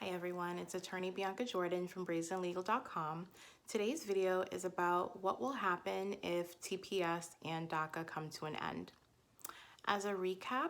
Hi everyone, it's attorney Bianca Jordan from brazenlegal.com. Today's video is about what will happen if TPS and DACA come to an end. As a recap,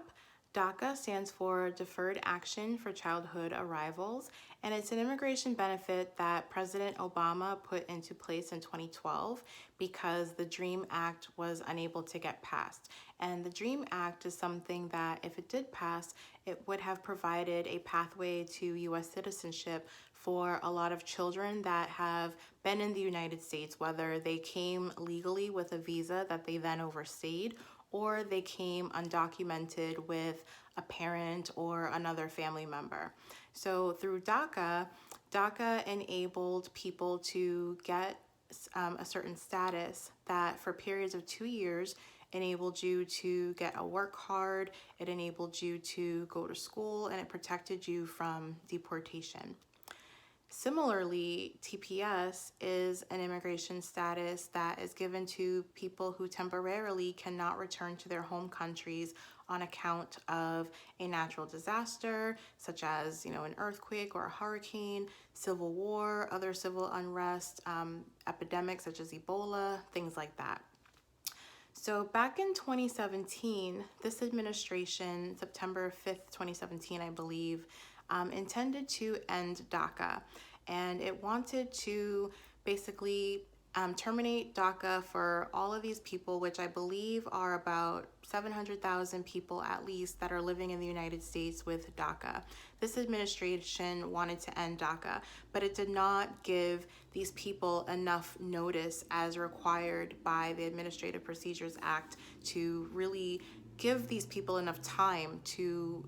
DACA stands for Deferred Action for Childhood Arrivals, and it's an immigration benefit that President Obama put into place in 2012 because the DREAM Act was unable to get passed. And the DREAM Act is something that, if it did pass, it would have provided a pathway to U.S. citizenship for a lot of children that have been in the United States, whether they came legally with a visa that they then overstayed, or they came undocumented with a parent or another family member. So through DACA, DACA enabled people to get a certain status that for periods of 2 years enabled you to get a work card, it enabled you to go to school, and it protected you from deportation. Similarly, TPS is an immigration status that is given to people who temporarily cannot return to their home countries on account of a natural disaster, such as, an earthquake or a hurricane, civil war, other civil unrest, epidemics such as Ebola, things like that. So back in 2017, this administration, September 5th, 2017, I believe, intended to end DACA, and it wanted to basically terminate DACA for all of these people, which I believe are about 700,000 people at least that are living in the United States with DACA. This administration wanted to end DACA, but it did not give these people enough notice as required by the Administrative Procedures Act to really give these people enough time to,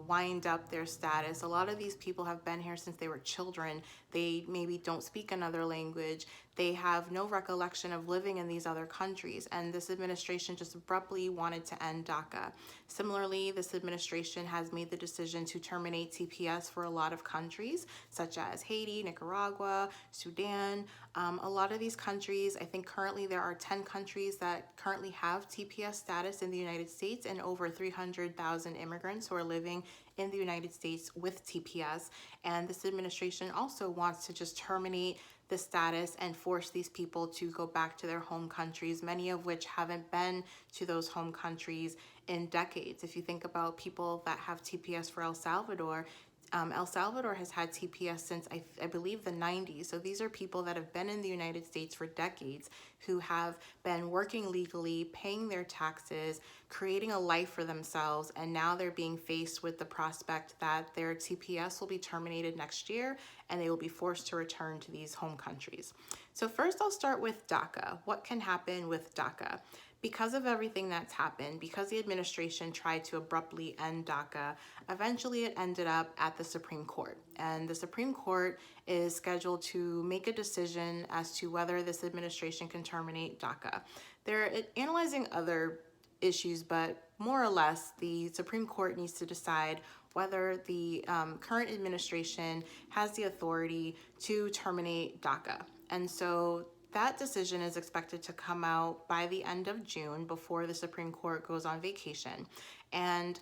wind up their status. A lot of these people have been here since they were children. They maybe don't speak another language. They have no recollection of living in these other countries, and this administration just abruptly wanted to end DACA. Similarly, this administration has made the decision to terminate TPS for a lot of countries, such as Haiti, Nicaragua, Sudan. A lot of these countries, I think currently there are 10 countries that currently have TPS status in the United States, and over 300,000 immigrants who are living in the United States with TPS. And this administration also wants to just terminate the status and force these people to go back to their home countries, many of which haven't been to those home countries in decades. If you think about people that have TPS for El Salvador, El Salvador has had TPS since I believe the 90s. So these are people that have been in the United States for decades, who have been working legally, paying their taxes, creating a life for themselves, and now they're being faced with the prospect that their TPS will be terminated next year and they will be forced to return to these home countries. So first I'll start with DACA. What can happen with DACA? Because of everything that's happened, because the administration tried to abruptly end DACA, eventually it ended up at the Supreme Court. And the Supreme Court is scheduled to make a decision as to whether this administration can terminate DACA. They're analyzing other issues, but more or less, the Supreme Court needs to decide whether the current administration has the authority to terminate DACA. And so that decision is expected to come out by the end of June, before the Supreme Court goes on vacation. And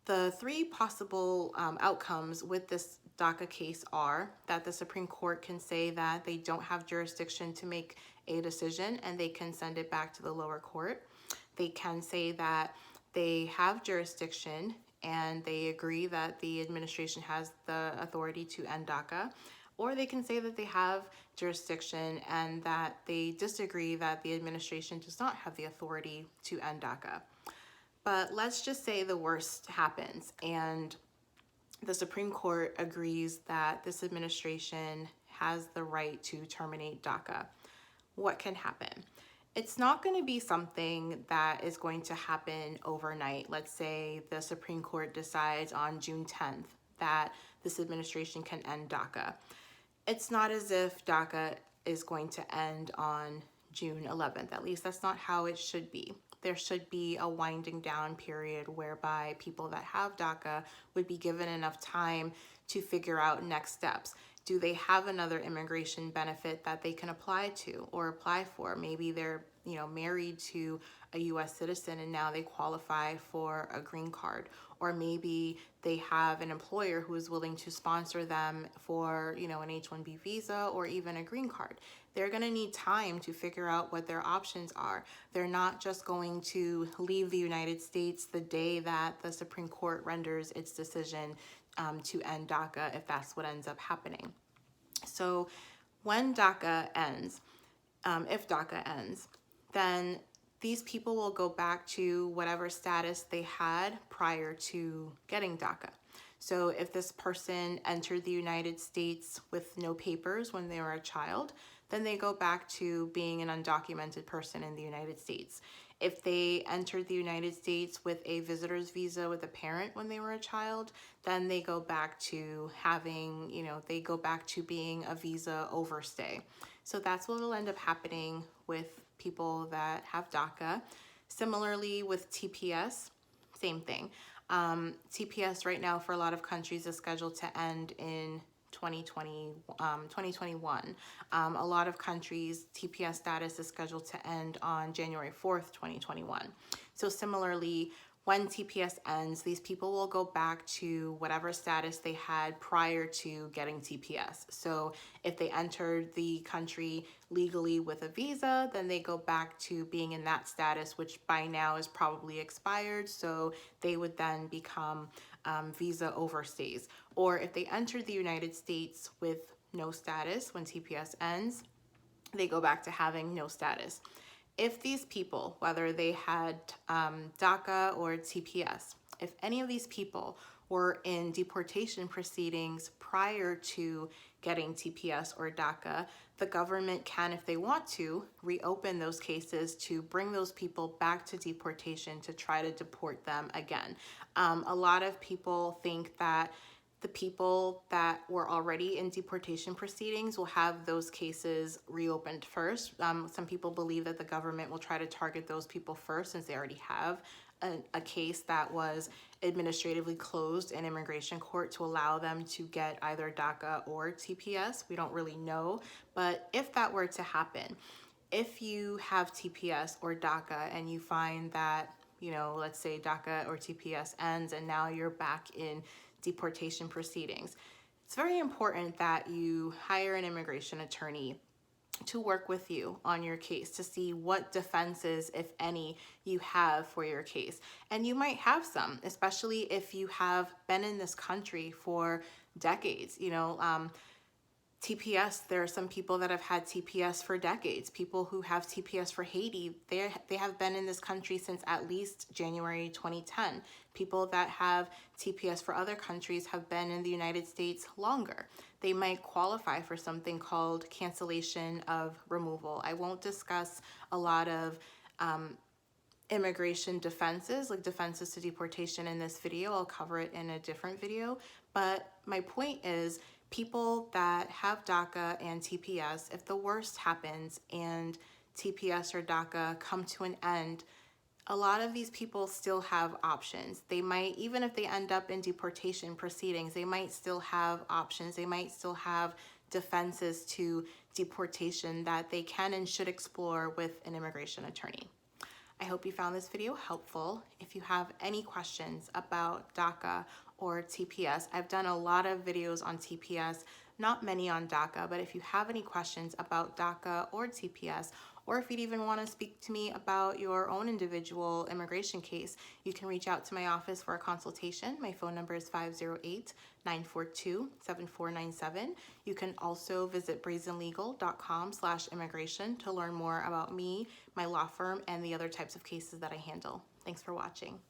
the three possible outcomes with this DACA case are that the Supreme Court can say that they don't have jurisdiction to make a decision and they can send it back to the lower court. They can say that they have jurisdiction and they agree that the administration has the authority to end DACA. Or they can say that they have jurisdiction and that they disagree that the administration does not have the authority to end DACA. But let's just say the worst happens and the Supreme Court agrees that this administration has the right to terminate DACA. What can happen? It's not going to be something that is going to happen overnight. Let's say the Supreme Court decides on June 10th that this administration can end DACA. It's not as if DACA is going to end on June 11th. At least that's not how it should be. There should be a winding down period whereby people that have DACA would be given enough time to figure out next steps. Do they have another immigration benefit that they can apply to or apply for? Maybe they're married to a U.S. citizen and now they qualify for a green card. or maybe they have an employer who is willing to sponsor them for, an H-1B visa or even a green card. They're going to need time to figure out what their options are. They're not just going to leave the United States the day that the Supreme Court renders its decision to end DACA, if that's what ends up happening. So when DACA ends, if DACA ends, then these people will go back to whatever status they had prior to getting DACA. So if this person entered the United States with no papers when they were a child, then they go back to being an undocumented person in the United States. If they entered the United States with a visitor's visa with a parent when they were a child, then they go back to having, they go back to being a visa overstay. So that's what will end up happening with people that have DACA. Similarly with TPS, same thing. TPS right now for a lot of countries is scheduled to end in 2021. A lot of countries, TPS status is scheduled to end on January 4th, 2021. So similarly, when TPS ends, these people will go back to whatever status they had prior to getting TPS. So if they entered the country legally with a visa, then they go back to being in that status, which by now is probably expired. So they would then become visa overstays. Or if they entered the United States with no status when TPS ends, they go back to having no status. If these people, whether they had DACA or TPS, if any of these people were in deportation proceedings prior to getting TPS or DACA, the government can, if they want to, reopen those cases to bring those people back to deportation to try to deport them again. A lot of people think that the people that were already in deportation proceedings will have those cases reopened first. Some people believe that the government will try to target those people first since they already have a case that was administratively closed in immigration court to allow them to get either DACA or TPS. We don't really know, but if that were to happen, if you have TPS or DACA and you find that, let's say DACA or TPS ends and now you're back in deportation proceedings, it's very important that you hire an immigration attorney to work with you on your case to see what defenses, if any, you have for your case. And you might have some, especially if you have been in this country for decades. TPS, there are some people that have had TPS for decades. People who have TPS for Haiti, they have been in this country since at least January 2010. People that have TPS for other countries have been in the United States longer. They might qualify for something called cancellation of removal. I won't discuss a lot of immigration defenses, like defenses to deportation in this video. I'll cover it in a different video. But my point is, people that have DACA and TPS, if the worst happens and TPS or DACA come to an end, a lot of these people still have options. They might, even if they end up in deportation proceedings, they might still have options. They might still have defenses to deportation that they can and should explore with an immigration attorney. I hope you found this video helpful. If you have any questions about DACA or TPS, I've done a lot of videos on TPS, not many on DACA, but if you have any questions about DACA or TPS, or if you'd even want to speak to me about your own individual immigration case, you can reach out to my office for a consultation. My phone number is 508-942-7497. You can also visit brazenlegal.com/immigration to learn more about me, my law firm, and the other types of cases that I handle. Thanks for watching.